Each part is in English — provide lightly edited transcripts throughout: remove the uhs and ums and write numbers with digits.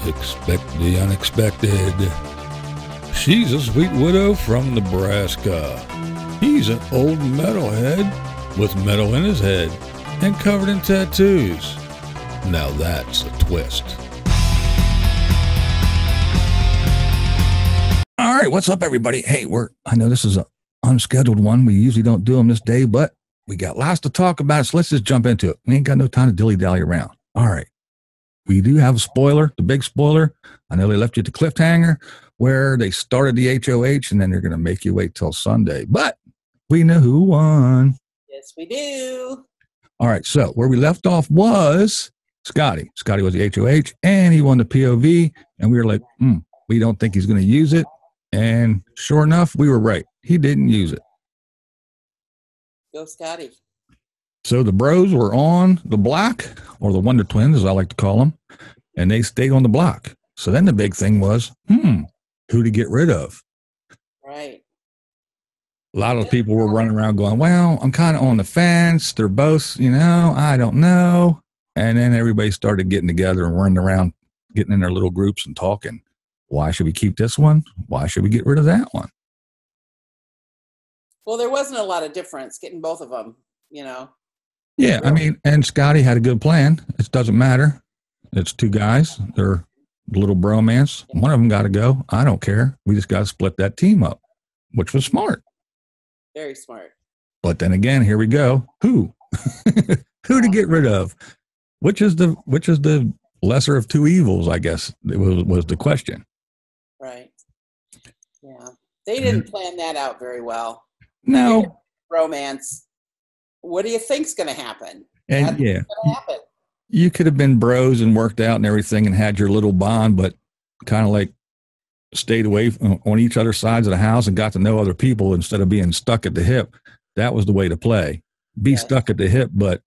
Expect the unexpected. She's a sweet widow from Nebraska. He's an old metalhead with metal in his head and covered in tattoos. Now that's a twist. All right, what's up, everybody? Hey, I know this is an unscheduled one. We usually don't do them this day, but we got lots to talk about, so let's just jump into it. We ain't got no time to dilly-dally around. All right. We do have a spoiler, the big spoiler. I know they left you at the cliffhanger where they started the HOH, and then they're going to make you wait till Sunday. But we know who won. Yes, we do. All right, so where we left off was Scotty. Scotty was the HOH, and he won the POV, and we were like, we don't think he's going to use it. And sure enough, we were right. He didn't use it. Go, Scotty. So the bros were on the block, or the Wonder Twins, as I like to call them, and they stayed on the block. So then the big thing was, who to get rid of. Right. A lot of people were running around going, well, I'm kind of on the fence. They're both, I don't know. And then everybody started getting together and running around, getting in their little groups and talking. Why should we keep this one? Why should we get rid of that one? Well, there wasn't a lot of difference getting both of them, Yeah, I mean, and Scotty had a good plan. It doesn't matter. It's two guys. They're a little bromance. One of them got to go. I don't care. We just got to split that team up, which was smart. Very smart. But then again, here we go. Who? Who to get rid of? Which is the lesser of two evils, I guess, was the question. Right. Yeah. They didn't plan that out very well. No. Romance. What do you think's going to happen? And Going to happen? You could have been bros and worked out and everything and had your little bond, but kind of like stayed away on each other's sides of the house and got to know other people instead of being stuck at the hip. That was the way to play. Be stuck at the hip, but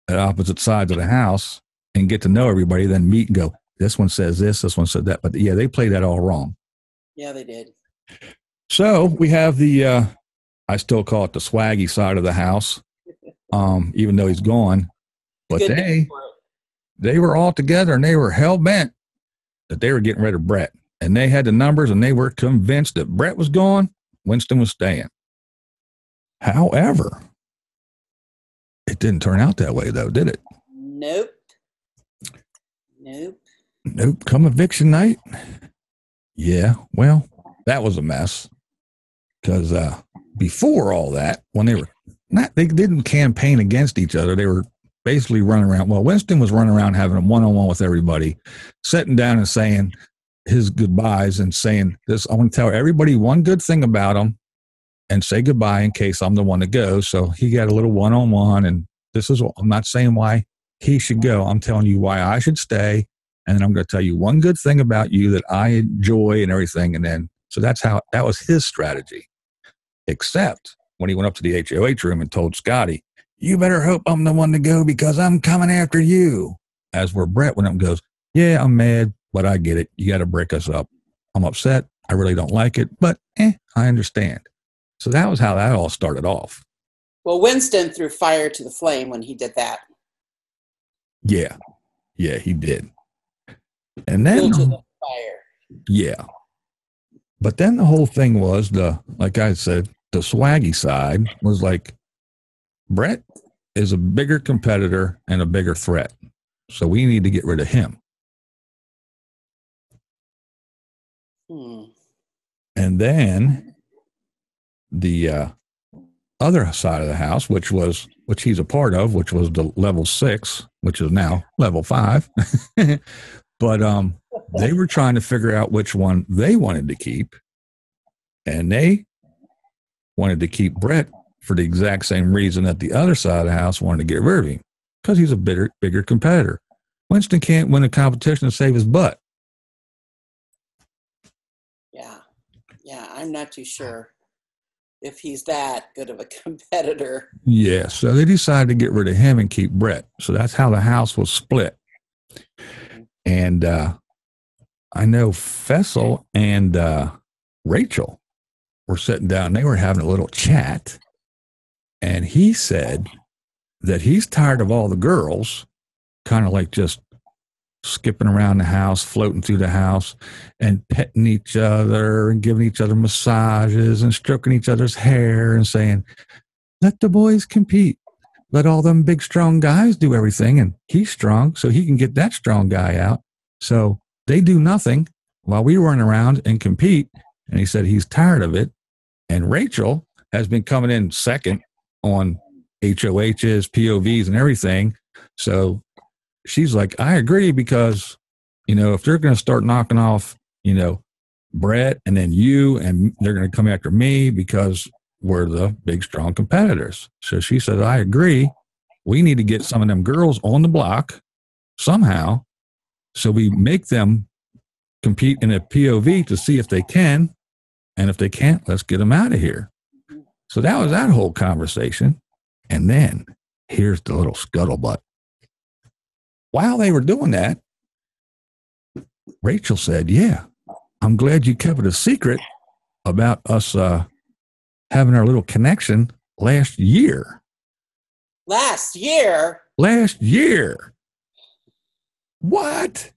at opposite sides of the house and get to know everybody, then meet and go, this one says this one said that. But yeah, they played that all wrong. Yeah, they did. So we have the, I still call it the swaggy side of the house. Even though he's gone, but they were all together and they were hell bent that they were getting rid of Brett, and they had the numbers and they were convinced that Brett was gone, Winston was staying. However, it didn't turn out that way though, did it? Nope. Come eviction night. Yeah, well, that was a mess because before all that, when they didn't campaign against each other. They were basically running around. Well, Winston was running around having a one-on-one with everybody, sitting down and saying his goodbyes and saying this. I want to tell everybody one good thing about him and say goodbye in case I'm the one to go. So he got a little one-on-one, and I'm not saying why he should go. I'm telling you why I should stay. And then I'm going to tell you one good thing about you that I enjoy and everything. And then, so that was his strategy, except when he went up to the HOH room and told Scotty, you better hope I'm the one to go because I'm coming after you. As where Brett went up and goes, yeah, I'm mad, but I get it. You got to break us up. I'm upset. I really don't like it, but I understand. So that was how that all started off. Well, Winston threw fire to the flame when he did that. Yeah, he did. And then, to the fire. Yeah. But then the whole thing was like I said, the swaggy side was like, Brett is a bigger competitor and a bigger threat. So we need to get rid of him. And then the other side of the house, which he's a part of, which was the level 6, which is now level 5. But they were trying to figure out which one they wanted to keep. And they wanted to keep Brett for the exact same reason that the other side of the house wanted to get rid of him, because he's a bigger competitor. Winston can't win a competition and save his butt. Yeah, I'm not too sure if he's that good of a competitor. Yeah, so they decided to get rid of him and keep Brett. So that's how the house was split. And I know Fessel and Rachel were sitting down. They were having a little chat. And he said that he's tired of all the girls kind of like just skipping around the house, floating through the house, and petting each other and giving each other massages and stroking each other's hair and saying, let the boys compete. Let all them big, strong guys do everything. And he's strong, so he can get that strong guy out. So they do nothing while we run around and compete. And he said he's tired of it. And Rachel has been coming in second on HOHs, POVs, and everything. So she's like, I agree, because, if they're going to start knocking off, Brett and then you, and they're going to come after me because we're the big, strong competitors. So she said, I agree. We need to get some of them girls on the block somehow. So we make them compete in a POV to see if they can. And if they can't, let's get them out of here. So that was that whole conversation. And then here's the little scuttlebutt. While they were doing that, Rachel said, yeah, I'm glad you kept it a secret about us having our little connection last year. Last year? Last year. What?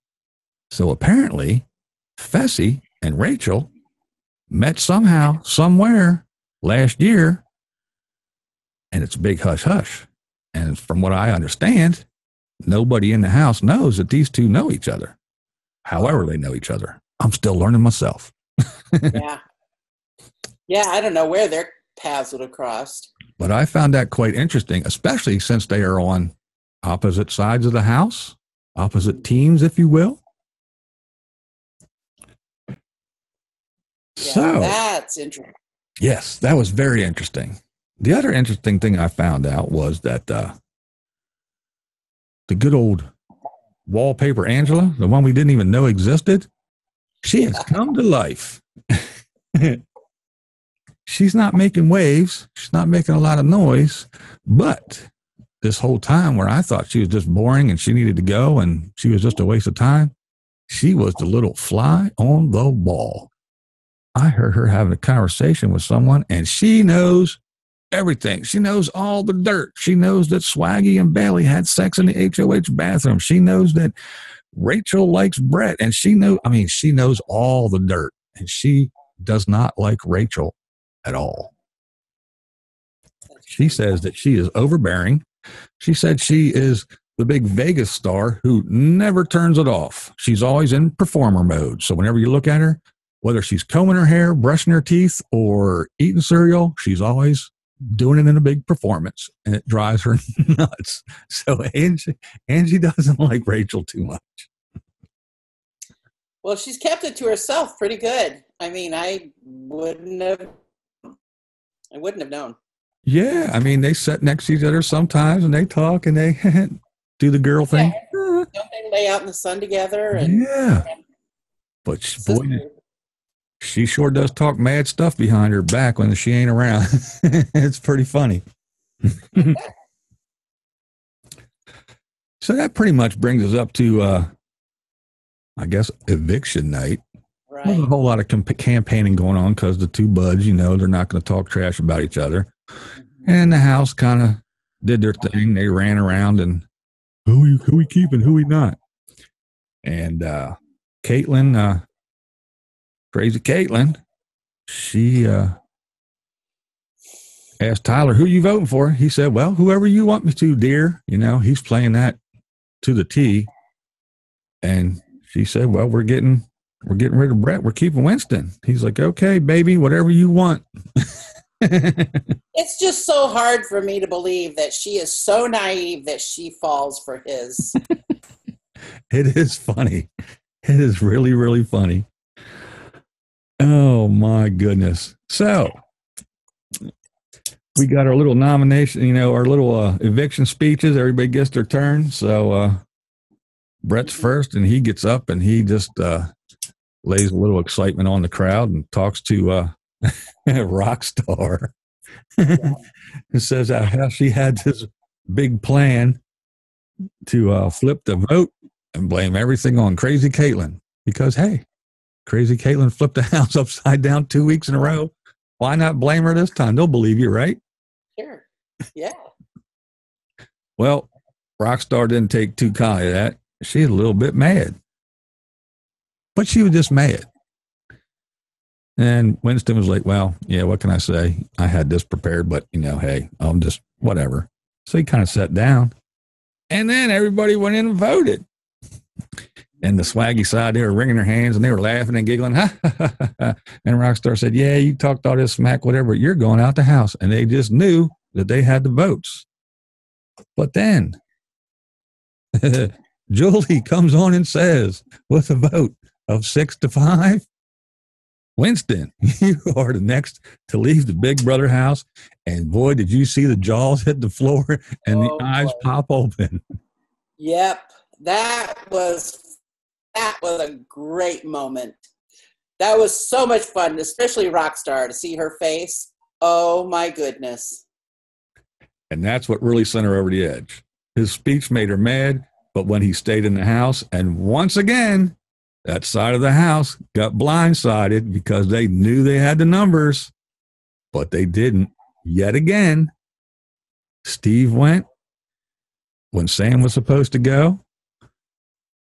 So apparently, Fessy and Rachel met somehow, somewhere last year, and it's a big hush-hush. And from what I understand, nobody in the house knows that these two know each other. However they know each other. I'm still learning myself. Yeah. Yeah, I don't know where their paths would have crossed. But I found that quite interesting, especially since they are on opposite sides of the house, opposite teams, if you will. Yeah, so that's interesting. Yes, that was very interesting. The other interesting thing I found out was that the good old Wallpaper Angela, the one we didn't even know existed, she has come to life. She's not making waves. She's not making a lot of noise. But this whole time where I thought she was just boring and she needed to go and she was just a waste of time, she was the little fly on the wall. I heard her having a conversation with someone, and she knows everything. She knows all the dirt. She knows that Swaggy and Bailey had sex in the HOH bathroom. She knows that Rachel likes Brett, and she knows all the dirt, and she does not like Rachel at all. She says that she is overbearing. She said she is the big Vegas star who never turns it off. She's always in performer mode. So whenever you look at her, whether she's combing her hair, brushing her teeth, or eating cereal, she's always doing it in a big performance, and it drives her nuts. So Angie doesn't like Rachel too much. Well, she's kept it to herself pretty good. I mean, I wouldn't have known. Yeah, I mean, they sit next to each other sometimes, and they talk, and they do the girl thing. Yeah. Don't they lay out in the sun together? And, yeah. But she sure does talk mad stuff behind her back when she ain't around. It's pretty funny. So that pretty much brings us up to, I guess, eviction night. Right. There's a whole lot of campaigning going on because the two buds, they're not going to talk trash about each other. Mm-hmm. And the house kind of did their thing. They ran around and who we keeping, who we not. And Caitlin, crazy Caitlin, she asked Tyler, who you voting for? He said, well, whoever you want me to, dear. He's playing that to the T. And she said, well, we're getting rid of Brett. We're keeping Winston. He's like, okay, baby, whatever you want. It's just so hard for me to believe that she is so naive that she falls for his. It is funny. It is really, really funny. Oh, my goodness. So we got our little nomination, our little eviction speeches. Everybody gets their turn. So Brett's first, and he gets up and he just lays a little excitement on the crowd and talks to Rockstar. It says how she had this big plan to flip the vote and blame everything on Crazy Caitlin. Because, hey, Crazy Caitlin flipped the house upside down 2 weeks in a row. Why not blame her this time? They'll believe you, right? Sure. Yeah. Well, Rockstar didn't take too kindly to that. She was a little bit mad, but she was just mad. And Winston was like, well, yeah, what can I say? I had this prepared, but, hey, I'm just whatever. So he kind of sat down. And then everybody went in and voted. And the swaggy side, they were wringing their hands and they were laughing and giggling. Ha, ha, ha, ha. And Rockstar said, yeah, you talked all this smack, whatever. You're going out the house. And they just knew that they had the votes. But then Julie comes on and says, with a vote of 6-5, Winston, you are the next to leave the Big Brother house. And boy, did you see the jaws hit the floor and the eyes pop open. Yep. That was a great moment. That was so much fun, especially Rockstar, to see her face. Oh my goodness. And that's what really sent her over the edge. His speech made her mad, but when he stayed in the house, and once again, that side of the house got blindsided because they knew they had the numbers, but they didn't. Yet again, Steve went when Sam was supposed to go.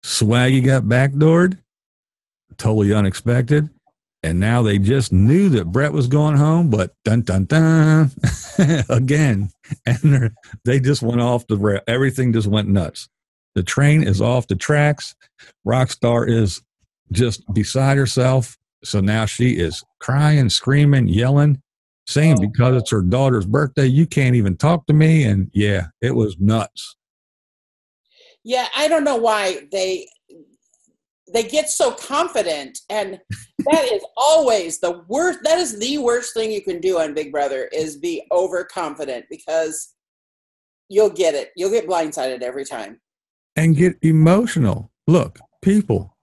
Swaggy got backdoored, totally unexpected. And now they just knew that Brett was going home, but dun, dun, dun, again. And they just went off the rail. Everything just went nuts. The train is off the tracks. Rockstar is just beside herself. So now she is crying, screaming, yelling, saying because it's her daughter's birthday, you can't even talk to me. And yeah, it was nuts. Yeah, I don't know why they get so confident, and that is always the worst. That is the worst thing you can do on Big Brother is be overconfident, because you'll get it. You'll get blindsided every time. And get emotional. Look, people,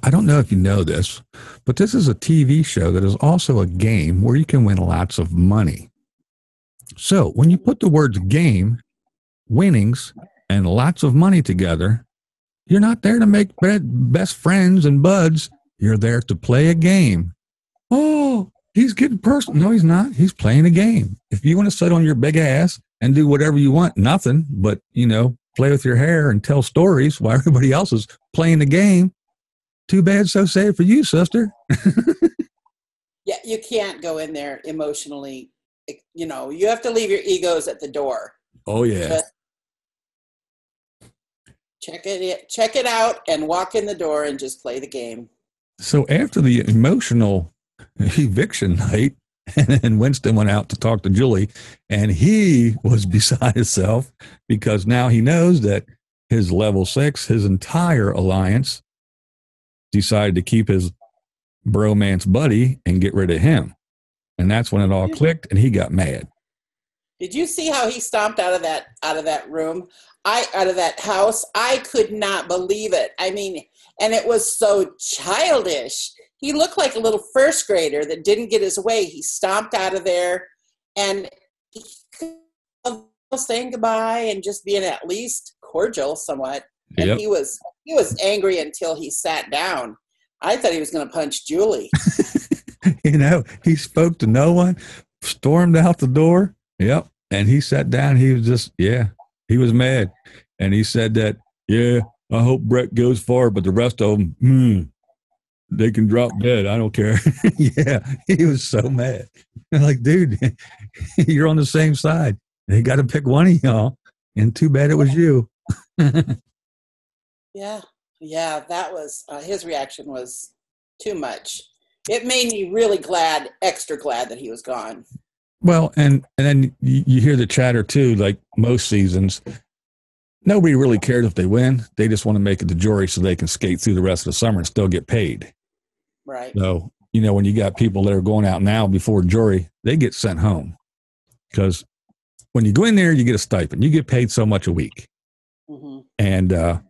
I don't know if you know this, but this is a TV show that is also a game where you can win lots of money. So when you put the words game, winnings, and lots of money together, you're not there to make best friends and buds. You're there to play a game. Oh, he's getting personal. No, he's not. He's playing a game. If you want to sit on your big ass and do whatever you want, nothing but, play with your hair and tell stories while everybody else is playing the game, too bad, so sad for you, sister. Yeah, you can't go in there emotionally. You have to leave your egos at the door. Oh, yeah. Just check it out and walk in the door and just play the game. So after the emotional eviction night, and Winston went out to talk to Julie, and he was beside himself because now he knows that his level 6, his entire alliance, decided to keep his bromance buddy and get rid of him. And that's when it all clicked and he got mad. Did you see how he stomped out of that room? Out of that house? I could not believe it. I mean, and it was so childish. He looked like a little first grader that didn't get his way. He stomped out of there, and he was saying goodbye and just being at least cordial somewhat. And yep. he was angry until he sat down. I thought he was going to punch Julie. He spoke to no one, stormed out the door. Yep. And he sat down. He was just, he was mad. And he said that, I hope Brett goes far, but the rest of them, they can drop dead. I don't care. Yeah, he was so mad. I'm like, dude, you're on the same side. They got to pick one of y'all. And too bad it was you. Yeah, that was, his reaction was too much. It made me really extra glad that he was gone. Well, and then you hear the chatter too, like most seasons, nobody really cares if they win. They just want to make it to jury so they can skate through the rest of the summer and still get paid. Right. So, when you got people that are going out now before jury, they get sent home. Because when you go in there, you get a stipend. You get paid so much a week. Mm-hmm. And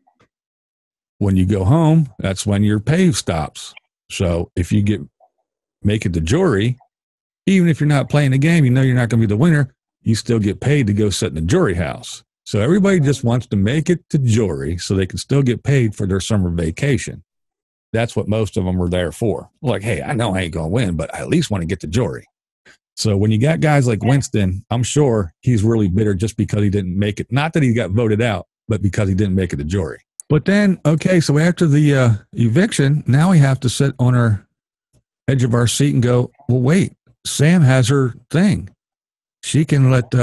when you go home, that's when your pay stops. So if you make it to jury, even if you're not playing the game, you're not going to be the winner, you still get paid to go sit in the jury house. So everybody just wants to make it to jury so they can still get paid for their summer vacation. That's what most of them are there for. Like, hey, I know I ain't going to win, but I at least want to get to jury. So when you got guys like Winston, I'm sure he's really bitter just because he didn't make it. Not that he got voted out, but because he didn't make it to jury. But then, okay, so after the eviction, now we have to sit on our edge of our seat and go, well, wait, Sam has her thing. She can let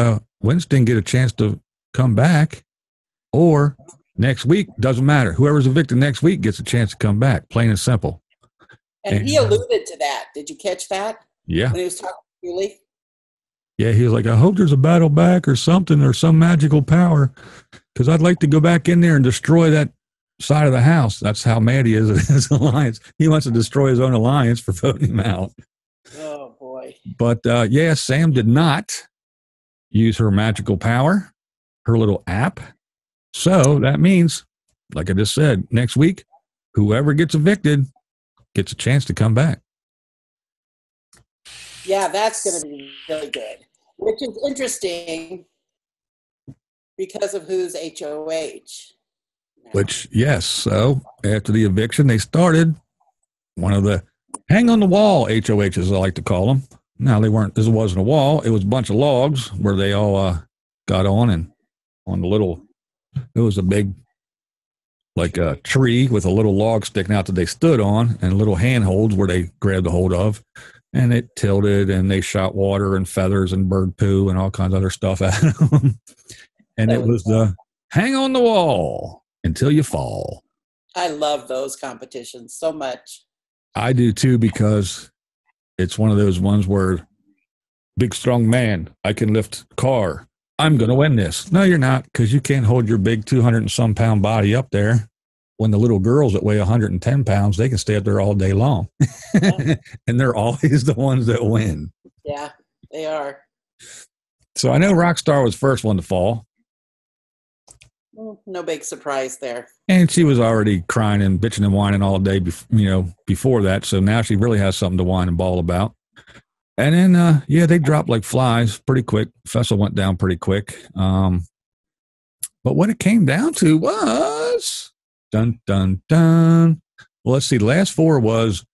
Winston get a chance to come back, or next week, doesn't matter. Whoever's evicted next week gets a chance to come back, plain and simple. And he alluded to that. Did you catch that? Yeah. When he was talking to Julie? Yeah, he was like, I hope there's a battle back or something or some magical power, because I'd like to go back in there and destroy that side of the house. That's how mad he is at his alliance. He wants to destroy his own alliance for voting him out. Oh, boy. But yeah, Sam did not use her magical power, her little app. So that means, like I just said, next week, whoever gets evicted gets a chance to come back. Yeah, that's going to be really good, which is interesting because of who's HOH. Which, yes, so after the eviction, they started one of the hang on the wall HOHs, I like to call them. Now, they weren't, this wasn't a wall, it was a bunch of logs where they all got on, and on the little, it was a big, like a tree with a little log sticking out that they stood on, and little handholds where they grabbed a hold of, and it tilted, and they shot water and feathers and bird poo and all kinds of other stuff at them. And it was the hang on the wall until you fall. I love those competitions so much. I do too, because it's one of those ones where big, strong man, I can lift car. I'm going to win this. No, you're not, because you can't hold your big 200 and some pound body up there. When the little girls that weigh 110 pounds, they can stay up there all day long. Yeah. And they're always the ones that win. Yeah, they are. So I know Rockstar was the first one to fall. No big surprise there. And she was already crying and bitching and whining all day, before that. So now she really has something to whine and bawl about. And then, yeah, they dropped like flies pretty quick. Fessel went down pretty quick. But what it came down to was, dun, dun, dun. Well, let's see. The last four was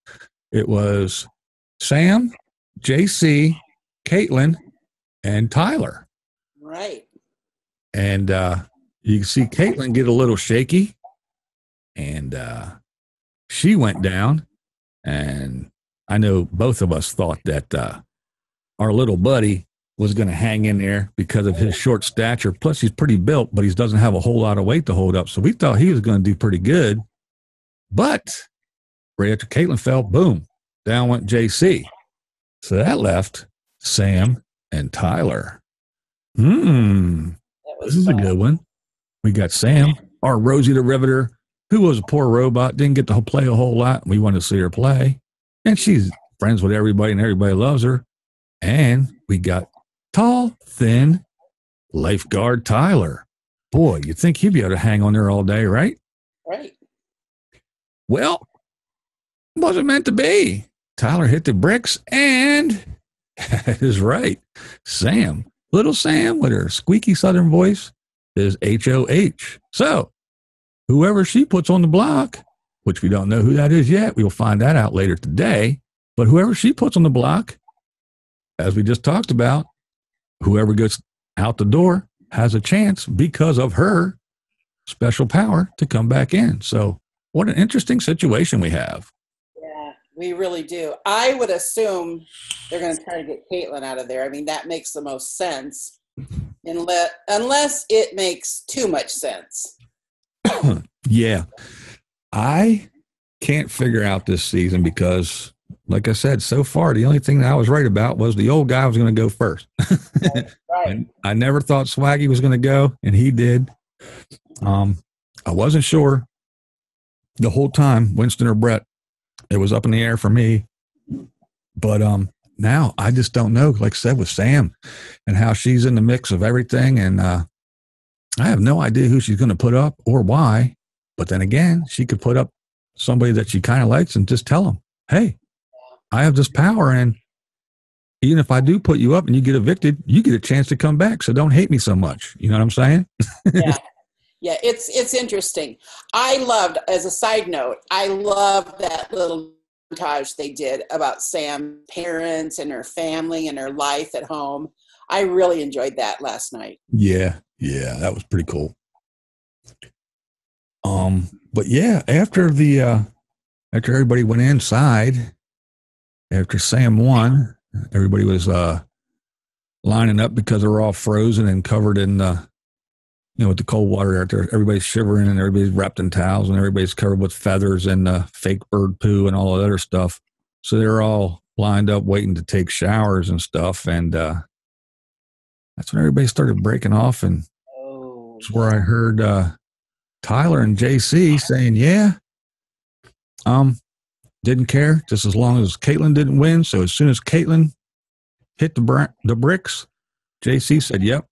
Sam, JC, Caitlin, and Tyler. Right. And you can see Caitlin get a little shaky. And she went down. And I know both of us thought that our little buddy was going to hang in there because of his short stature. Plus, he's pretty built, but he doesn't have a whole lot of weight to hold up. So we thought he was going to do pretty good. But right after Caitlin fell, boom, down went JC. So that left Sam and Tyler. This is a good one. We got Sam, our Rosie the Riveter, who was a poor robot, didn't get to play a whole lot. We wanted to see her play. And she's friends with everybody, and everybody loves her. And we got tall, thin lifeguard Tyler. Boy, you'd think he'd be able to hang on there all day, right? Right. Well, wasn't meant to be. Tyler hit the bricks, and that is right. Sam, little Sam with her squeaky southern voice, is HOH. So, whoever she puts on the block, which we don't know who that is yet, we'll find that out later today, but whoever she puts on the block, as we just talked about, whoever gets out the door has a chance because of her special power to come back in. So what an interesting situation we have. Yeah, we really do. I would assume they're going to try to get Caitlin out of there. I mean, that makes the most sense, unless it makes too much sense. Yeah. I can't figure out this season because, like I said, so far, the only thing that I was right about was the old guy was going to go first. Right. And I never thought Swaggy was going to go, and he did. I wasn't sure the whole time, Winston or Brett. It was up in the air for me. But now I just don't know, like I said, with Sam and how she's in the mix of everything. And I have no idea who she's going to put up or why. But then again, she could put up somebody that she kind of likes and just tell them, hey, I have this power, and even if I do put you up and you get evicted, you get a chance to come back. So don't hate me so much. You know what I'm saying? Yeah. Yeah, it's interesting. I loved, as a side note, I loved that little montage they did about Sam's parents and her family and her life at home. I really enjoyed that last night. Yeah, that was pretty cool. But yeah, after everybody went inside, after Sam won, everybody was lining up because they were all frozen and covered in with the cold water out there. Everybody's shivering and everybody's wrapped in towels and everybody's covered with feathers and fake bird poo and all that other stuff. So they're all lined up waiting to take showers and stuff. And that's when everybody started breaking off. And that's where I heard Tyler and JC saying, yeah, didn't care just as long as Caitlin didn't win. So as soon as Caitlin hit the bricks, JC said, yep,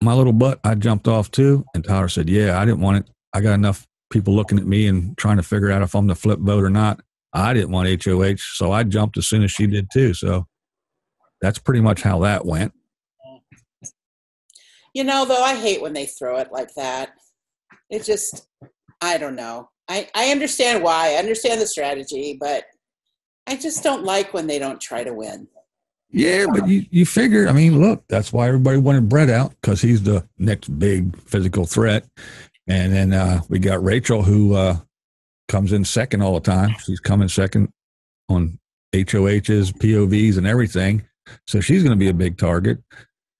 my little butt, I jumped off too. And Tyler said, yeah, I didn't want it. I got enough people looking at me and trying to figure out if I'm the flip vote or not. I didn't want HOH, so I jumped as soon as she did too. So that's pretty much how that went. Though, I hate when they throw it like that. It just, I don't know. I understand why. I understand the strategy, but I just don't like when they don't try to win. Yeah, but you figure, look, that's why everybody wanted Brett out, because he's the next big physical threat. And then we got Rachel, who comes in second all the time. She's coming second on HOHs, POVs, and everything. So she's going to be a big target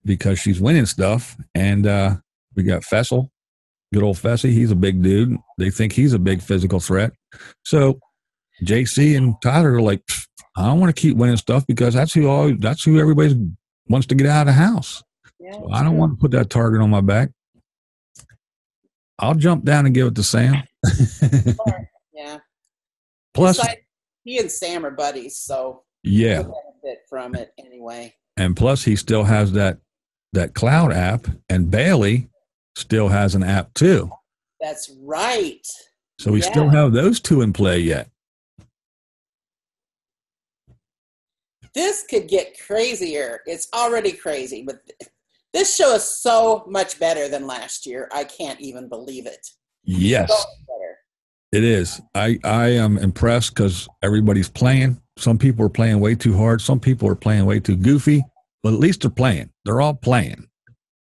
because she's winning stuff. And we got Fessel, good old Fessy. He's a big dude. They think he's a big physical threat. So JC and Tyler are like, I don't want to keep winning stuff because that's who everybody wants to get out of the house. Yeah, so I don't want to put that target on my back. I'll jump down and give it to Sam. Yeah. Plus, besides, he and Sam are buddies, so yeah, he'll benefit from it anyway. And plus, he still has that cloud app, and Bailey still has an app too. That's right. So we still have those two in play yet. This could get crazier. It's already crazy, but this show is so much better than last year. I can't even believe it. Yes, so better. It is. I am impressed because everybody's playing. Some people are playing way too hard. Some people are playing way too goofy, but at least they're playing. They're all playing.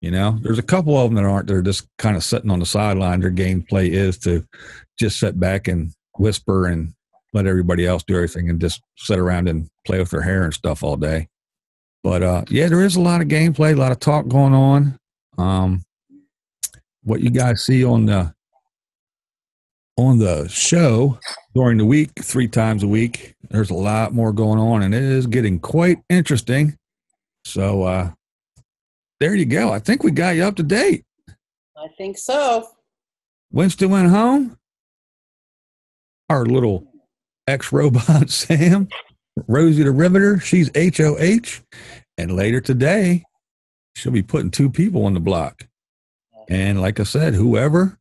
There's a couple of them that aren't. They're just kind of sitting on the sideline. Their gameplay is to just sit back and whisper and let everybody else do everything and just sit around and play with their hair and stuff all day. But, yeah, there is a lot of gameplay, a lot of talk going on. What you guys see on the show during the week, 3 times a week, there's a lot more going on, and it is getting quite interesting. So there you go. I think we got you up to date. I think so. Winston went home. Our little ex-robot Sam, Rosie the Riveter, she's HOH. And later today, she'll be putting 2 people on the block. And like I said, whoever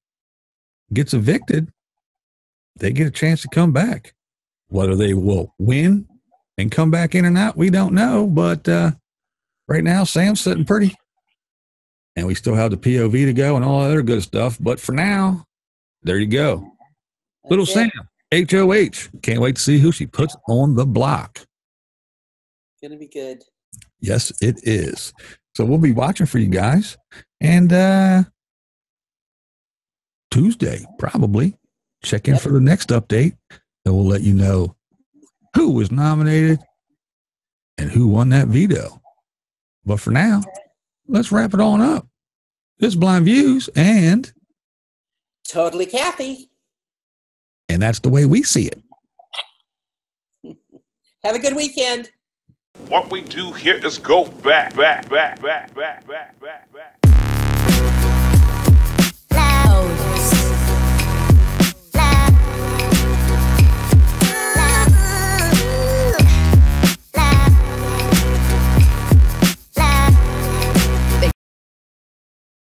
gets evicted, they get a chance to come back. Whether they will win and come back in or not, we don't know. But right now, Sam's sitting pretty. And we still have the POV to go and all that other good stuff. But for now, there you go. Little Sam, HOH. Can't wait to see who she puts on the block. It's going to be good. Yes, it is. So we'll be watching for you guys. And Tuesday, probably, check in for the next update. And we'll let you know who was nominated and who won that veto. But for now, let's wrap it on up. This is Blind Views and Totally Kathy. And that's the way we see it. Have a good weekend. What we do here is go back. Loud.